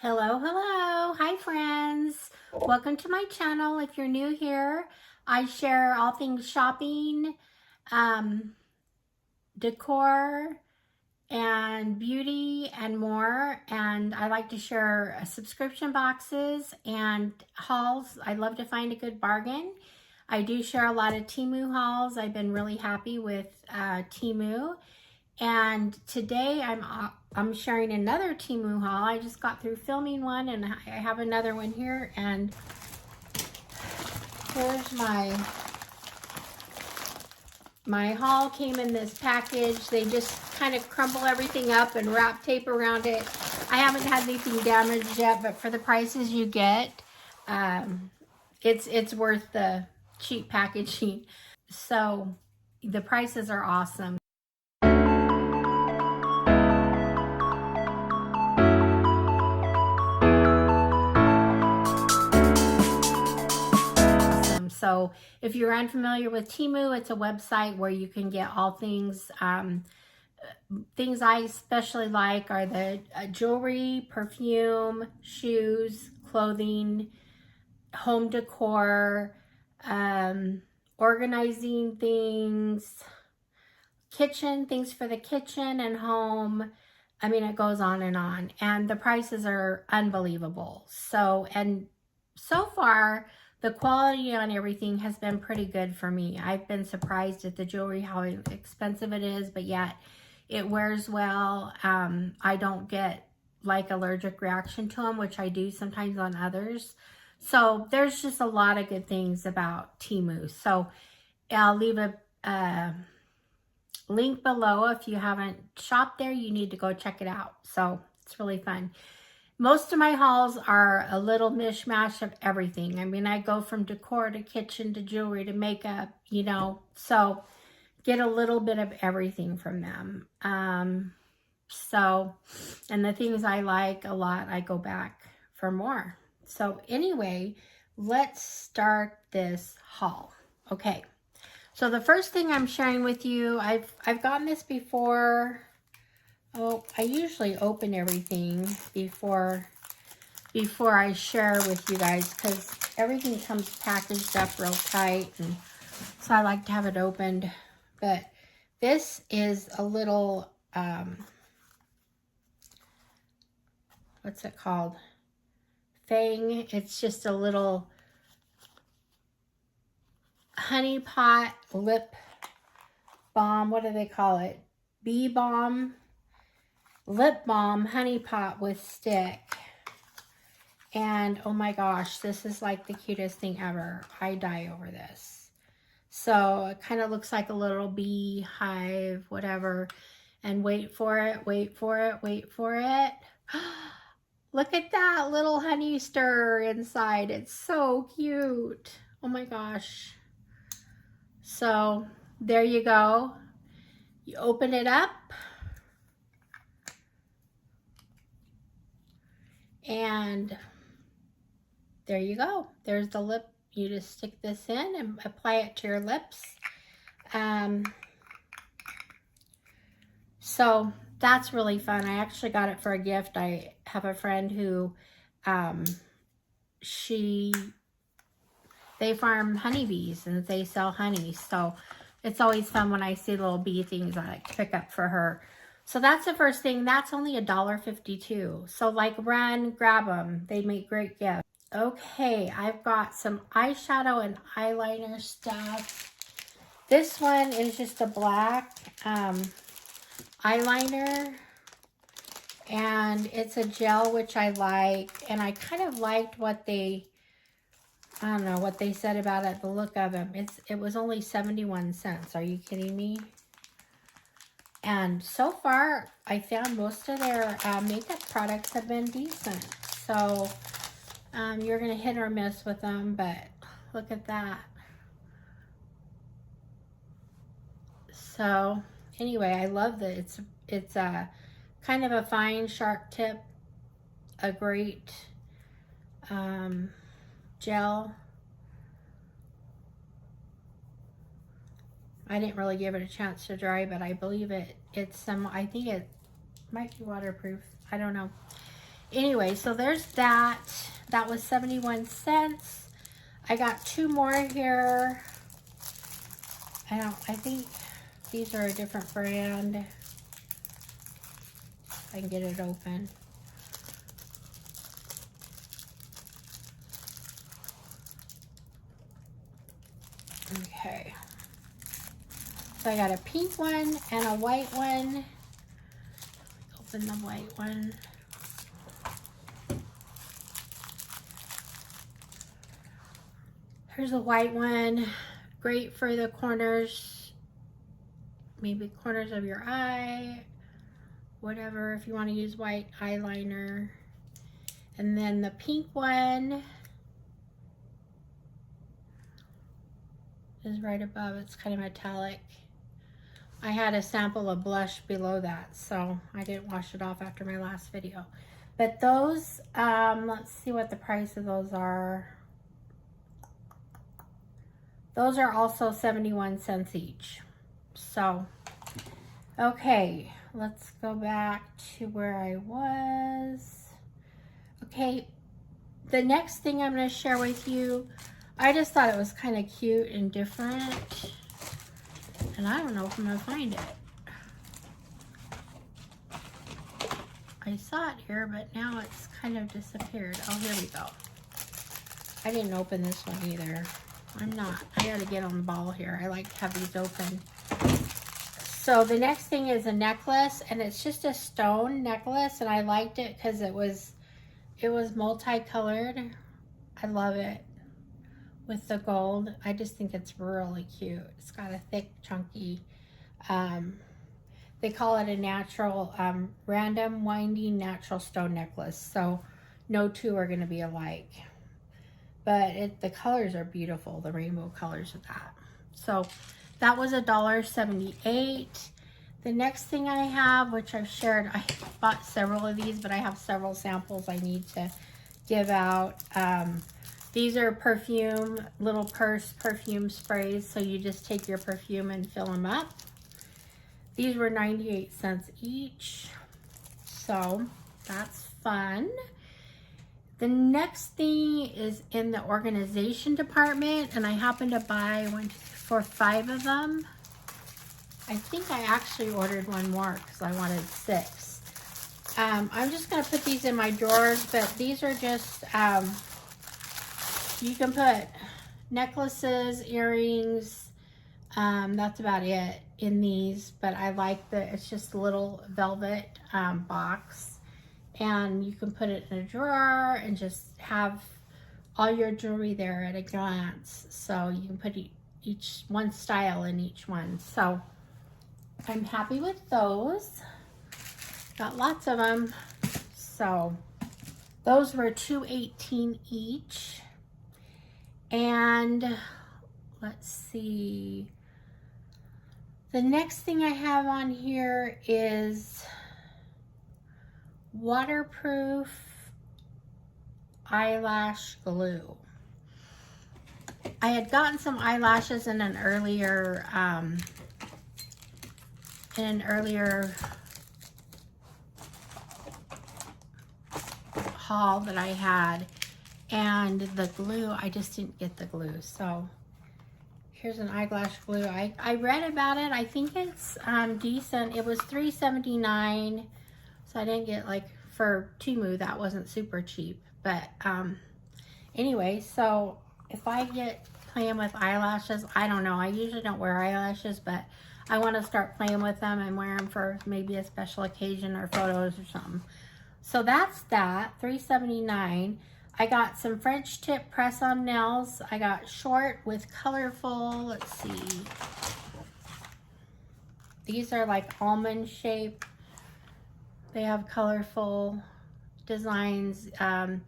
Hello, hello. Hi, friends. Welcome to my channel. If you're new here, I share all things shopping, decor, and beauty, and more. And I like to share subscription boxes and hauls. I love to find a good bargain. I do share a lot of Teemu hauls. I've been really happy with Teemu. And today I'm sharing another Teemu haul. I just got through filming one and I have another one here, and here's my haul. Came in this package. They just kind of crumble everything up and wrap tape around it. I haven't had anything damaged yet, but for the prices you get, it's worth the cheap packaging. So the prices are awesome. So if you're unfamiliar with Teemu, it's a website where you can get all things. Things I especially like are the jewelry, perfume, shoes, clothing, home decor, organizing things, kitchen, things for the kitchen and home. I mean, it goes on. And the prices are unbelievable. So far, the quality on everything has been pretty good for me. I've been surprised at the jewelry, how expensive it is, but yet it wears well. I don't get like allergic reaction to them, which I do sometimes on others. So there's just a lot of good things about Teemu. So I'll leave a link below. If you haven't shopped there, you need to go check it out. So it's really fun. Most of my hauls are a little mishmash of everything. I mean, I go from decor to kitchen to jewelry to makeup, you know, so get a little bit of everything from them. And the things I like a lot, I go back for more. So anyway, let's start this haul. Okay, so the first thing I'm sharing with you, I've gotten this before. Oh, I usually open everything before I share with you guys, because everything comes packaged up real tight, and so I like to have it opened. But this is a little, what's it called? Thing. It's just a little honey pot lip balm. What do they call it? Bee balm. Lip balm honey pot with stick. And oh my gosh, this is like the cutest thing ever. I die over this. So it kind of looks like a little bee hive, whatever. And wait for it, wait for it, wait for it. Look at that little honey stir inside. It's so cute. Oh my gosh. So there you go. You open it up. And there you go. There's the lip. You just stick this in and apply it to your lips. So that's really fun. I actually got it for a gift. I have a friend who, they farm honeybees and they sell honey. So it's always fun when I see little bee things I like to pick up for her. So that's the first thing. That's only $1.52. So like, run, grab them. They make great gifts. Okay, I've got some eyeshadow and eyeliner stuff. This one is just a black eyeliner. And it's a gel, which I like. And I kind of liked what I don't know what they said about it, the look of them. It was only 71 cents. Are you kidding me? And so far, I found most of their makeup products have been decent. So you're going to hit or miss with them, but look at that. So anyway, I love that. It's a kind of a fine, sharp tip, a great gel. I didn't really give it a chance to dry, but I believe I think it might be waterproof. I don't know. Anyway, so there's that. That was 71 cents. I got 2 more here. I think these are a different brand. If I can get it open. Okay. So I got a pink one and a white one. Open the white one. Here's a white one. Great for the corners, maybe corners of your eye, whatever, if you want to use white eyeliner. And then the pink one is right above. It's kind of metallic. I had a sample of blush below that, so I didn't wash it off after my last video. But those, let's see what the price of those are. Those are also 71 cents each. So, okay, let's go back to where I was. Okay, the next thing I'm going to share with you, I just thought it was kind of cute and different. And I don't know if I'm going to find it. I saw it here, but now it's kind of disappeared. Oh, here we go. I didn't open this one either. I gotta get on the ball here. I like to have these open. So the next thing is a necklace, and it's just a stone necklace, and I liked it because it was multicolored. I love it with the gold. I just think it's really cute. It's got a thick, chunky, they call it a natural, random winding natural stone necklace. So no two are gonna be alike. But the colors are beautiful, the rainbow colors of that. So that was $1.78. The next thing I have, which I've shared, I bought several of these, but I have several samples I need to give out. These are perfume, little purse perfume sprays. So you just take your perfume and fill them up. These were 98 cents each. So that's fun. The next thing is in the organization department, and I happened to buy 5 of them. I think I actually ordered one more because I wanted 6. I'm just going to put these in my drawers, but these are just, you can put necklaces, earrings, that's about it in these, but I like it's just a little velvet box. And you can put it in a drawer and just have all your jewelry there at a glance. So you can put each one style in each one. So I'm happy with those. Got lots of them. So those were $2.18 each. And let's see. The next thing I have on here is waterproof eyelash glue. I had gotten some eyelashes in an earlier haul that I had, and the glue, I just didn't get the glue. So here's an eyelash glue. I read about it. I think it's decent. It was $3.79. So I didn't get, like, for Teemu, that wasn't super cheap. But anyway, so if I get playing with eyelashes, I don't know. I usually don't wear eyelashes, but I want to start playing with them and wear them for maybe a special occasion or photos or something. So that's that, $3.79. I got some French tip press-on nails. I got short with colorful, let's see. These are like almond shape. They have colorful designs. I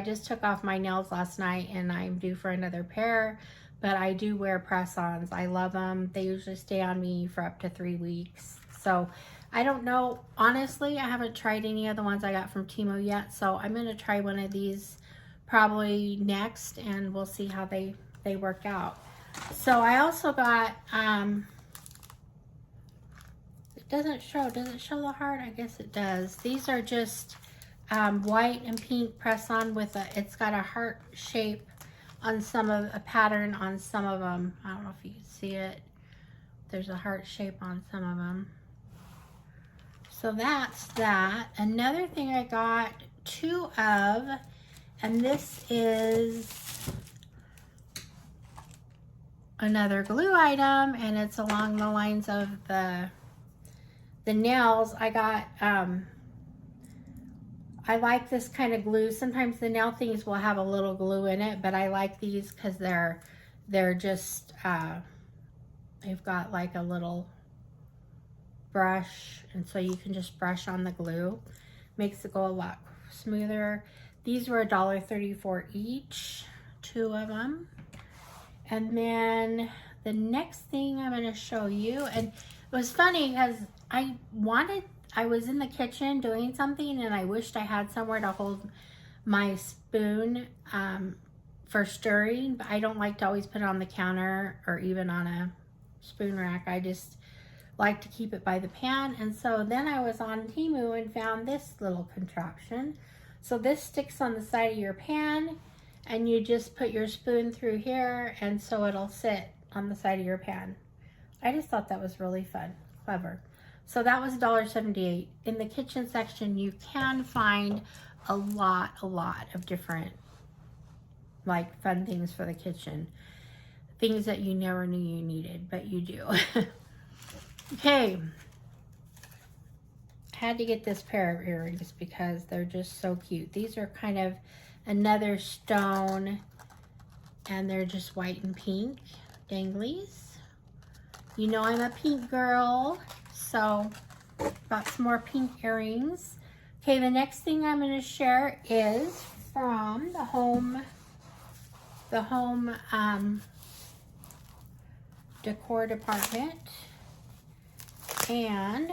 just took off my nails last night and I'm due for another pair, but I do wear press-ons. I love them. They usually stay on me for up to 3 weeks. So I don't know. Honestly, I haven't tried any of the ones I got from Teemu yet. So I'm going to try one of these probably next, and we'll see how they work out. So I also got doesn't show. Does it show the heart? I guess it does. These are just white and pink press on with a, it's got a heart shape on some of, a pattern on some of them. I don't know if you can see it. There's a heart shape on some of them. So that's that. Another thing I got 2 of, and this is another glue item, and it's along the lines of the nails. I got, I like this kind of glue. Sometimes the nail things will have a little glue in it, but I like these because they're just, they've got like a little brush, and so you can just brush on the glue. Makes it go a lot smoother. These were $1.34 each, 2 of them. And then the next thing I'm going to show you, and it was funny because I was in the kitchen doing something and I wished I had somewhere to hold my spoon for stirring, but I don't like to always put it on the counter or even on a spoon rack. I just like to keep it by the pan. And so then I was on Teemu and found this little contraption. So this sticks on the side of your pan, and you just put your spoon through here, and so it'll sit on the side of your pan. I just thought that was really fun, clever. So that was $1.78. In the kitchen section, you can find a lot of different like fun things for the kitchen. Things that you never knew you needed, but you do. Okay. Had to get this pair of earrings because they're just so cute. These are kind of another stone, and they're just white and pink danglies. You know I'm a pink girl, so got some more pink earrings. Okay, the next thing I'm going to share is from the home decor department, and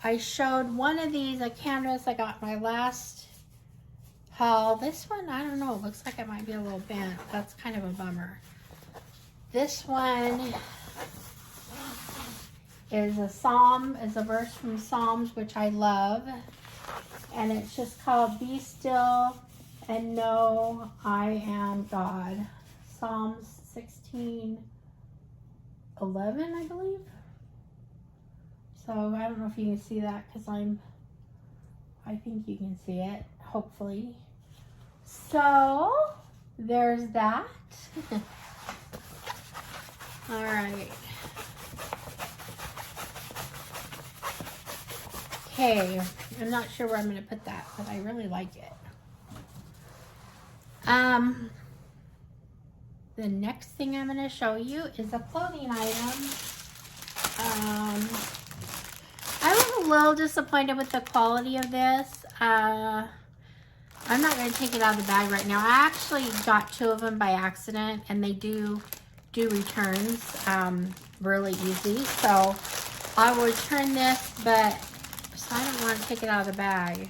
I showed one of these, a canvas I got my last haul. This one, I don't know, it looks like it might be a little bent. That's kind of a bummer. This one is a verse from Psalms, which I love. And it's just called Be Still and Know I Am God. Psalms 16:11, I believe. So I don't know if you can see that because I think you can see it, hopefully. So there's that. All right. Okay, I'm not sure where I'm going to put that, but I really like it. The next thing I'm going to show you is a clothing item. I was a little disappointed with the quality of this. I'm not going to take it out of the bag right now. I actually got 2 of them by accident, and they do returns really easy. So I'll return this, but so I don't want to take it out of the bag.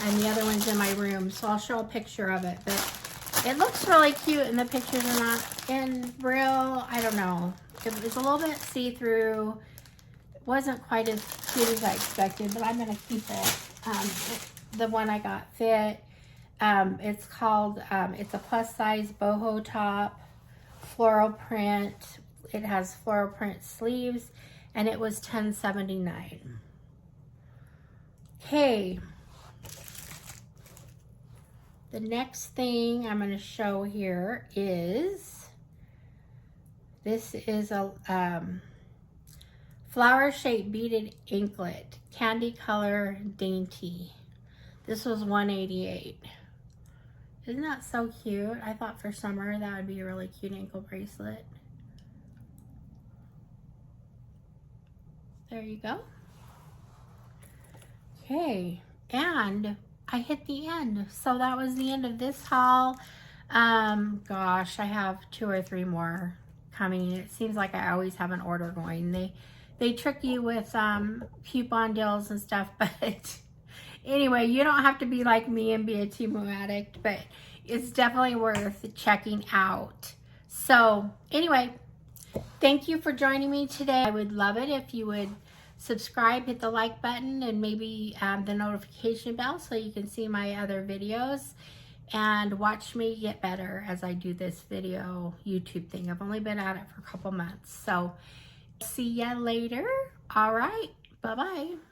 And the other one's in my room, so I'll show a picture of it. But it looks really cute, and the pictures are not in real. I don't know. It was a little bit see-through. It wasn't quite as cute as I expected, but I'm going to keep it. The one I got fit. It's called, it's a plus-size boho top, floral print. It has floral print sleeves, and it was $10.79. Okay. The next thing I'm going to show here is, this is a flower-shaped beaded anklet, candy color dainty. This was $1.88. Isn't that so cute? I thought for summer that would be a really cute ankle bracelet. There you go. Okay, and I hit the end. So that was the end of this haul. Gosh, I have 2 or 3 more coming. It seems like I always have an order going. They trick you with coupon deals and stuff, but anyway, you don't have to be like me and be a Teemu addict, but it's definitely worth checking out. So anyway, Thank you for joining me today. I would love it if you would subscribe, hit the like button, and maybe the notification bell so you can see my other videos and watch me get better as I do this video YouTube thing. I've only been at it for a couple months. So see ya later. All right. Bye-bye.